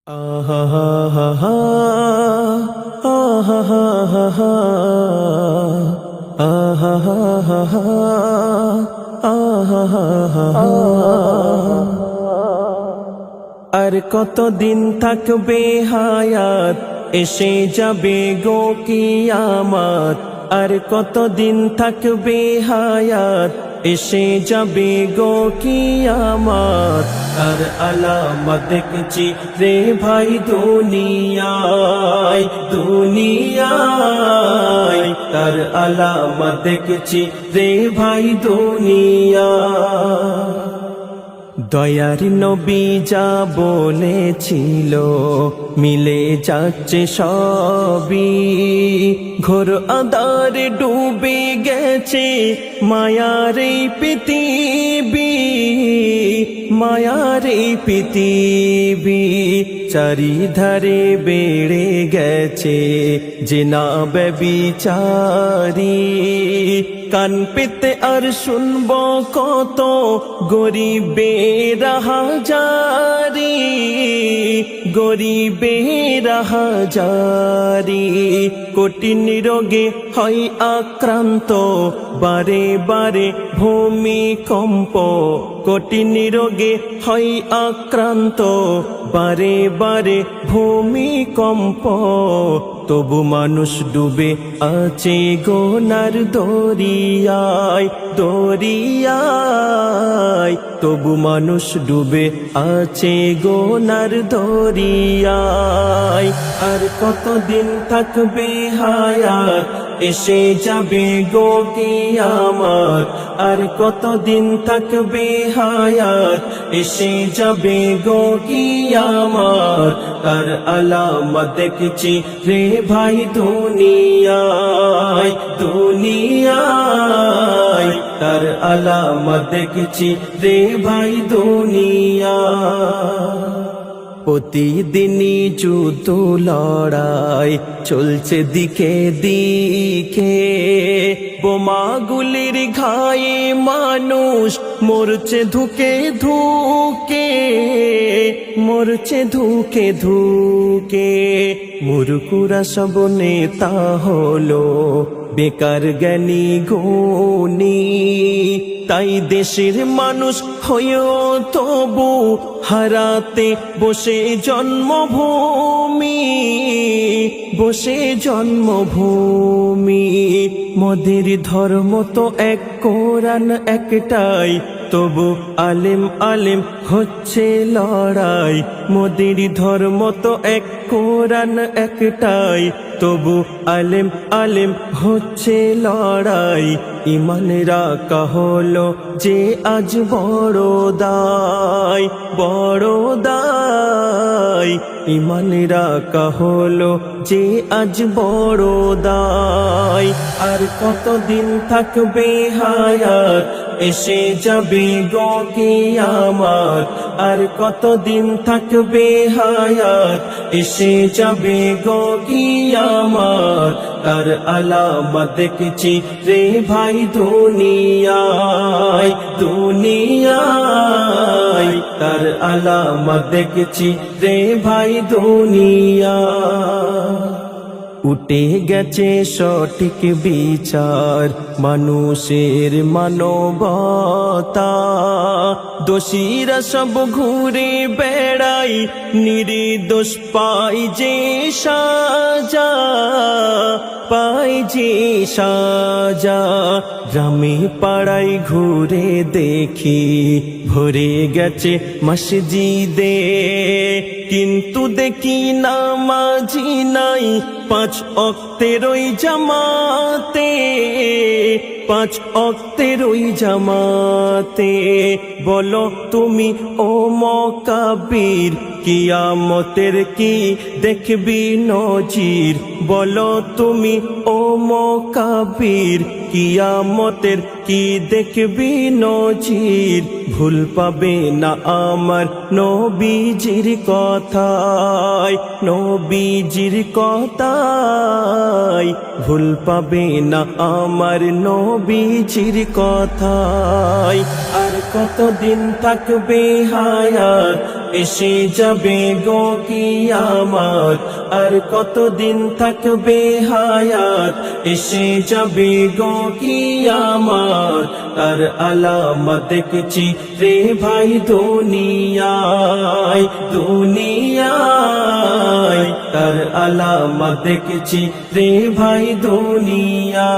আহা হা হা হা আহা হা হা হা আহা হা হা হা আহা হা হা হা। আর কতদিন থাকবে হায়াত, এসে যাবে গো কিয়ামত। আর কতদিন থাকবে হায়াত, এসে যাবে গো কিয়ামত। আর আলামত দেখছি রে ভাই দুনিয়ায় দুনিয়ায়। তার আলামত দেখছি রে ভাই দুনিয়ায়। দয়ার নবী যা বলেছিল মিলে যাচ্ছে সবই। ঘোর আঁধারে ডুবে গেছে মায়ার এই পৃথিবী, মায়ার এই পৃথিবী। চারিধারে বেড়ে গেছে জিনা ব্যভিচারী। কান পেতে আর শুনব কত গরিবের হাজারি, গরিবের হাজারি। কঠিন রোগে হয় আক্রান্ত বারে বারে ভূমিকম্প। কঠিন রোগে হয় আক্রান্ত বারে বারে ভূমিকম্প। তবু মানুষ ডুবে আছে গোনার দরিয়ায় দরিয়ায়। তবু মানুষ ডুবে আছে গোনার দরিয়ায়। আর কতদিন থাকবে হায়াত, এসে যাবে গো কিয়ামত। আর কতদিন থাকবে হায়াত, এসে যাবে গো কিয়ামত। তার আলামত দেখছি রে ভাই দুনিয়ায় দুনিয়ায়। তার আলামত দেখছি রে ভাই দুনিয়ায়। প্রতিদিনই যুদ্ধ লড়াই চলছে দিকে দিকে। বোমাগুলির ঘায়ে মানুষ মরছে ধুকে ধুকে, মরছে ধুকে ধুকে। মূর্খরা সব নেতা হলো বেকার জ্ঞানী গুণী। তাই দেশের মানুষ হয়েও তবু হারাতে বসে জন্মভূমি, বসে জন্মভূমি। মোদের ধর্ম তো এক, কোরআন একটাই, তবু আলেম আলেম হচ্ছে লড়াই। মোদের ধর্ম তো এক, কোরআন একটাই, তবু আলেম আলেম হচ্ছে লড়াই। ইমান রাখা হলো যে আজ বড় দায়, বড় দায়। ইমান রাখা হলো যে আজ বড় দায়। আর কতদিন থাকবে হায়াত, এসে যাবে গো কিয়ামত। আর কতদিন থাকবে হায়াত, এসে যাবে গো কিয়ামত। তার আলামত দেখছি রে ভাই দুনিয়ায় দুনিয়ায়। তার আলামত দেখছি রে ভাই দুনিয়ায়। উঠে গেছে সঠিক বিচার, মানুষের মানবতা। দোষীরা সব ঘুরে বেড়াই, নির্দোষ পাই যে সাজা, পাই যে সাজা। গ্রামে পাড়ায় ঘুরে দেখি ভরে গেছে মসজিদে, কিন্তু দেখি নামাজি নাই পাঁচ ওয়াক্তের ওই জামাতে, পাঁচ ওয়াক্তের ওই জামাতে। বলো তুমি ও মুকাব্বির, কিয়ামতের কি দেখবি নজির। বলো তুমি ও মুকাব্বির, কিয়ামতের কি দেখবি নজির। ভুল পাবে না আমার নবীজির কথায়, নবীজির কথায়। ভুল পাবে না আমার নবীজির কথায়। আর কতদিন থাকবে হায়াত, এসে যাবে গো কিয়ামত, আর কতদিন থাকবে হায়াত, এসে যাবে গো কিয়ামত, তার আলামত দেখছি রে ভাই দুনিয়ায়, দুনিয়ায় তার আলামত দেখছি রে ভাই দুনিয়ায়।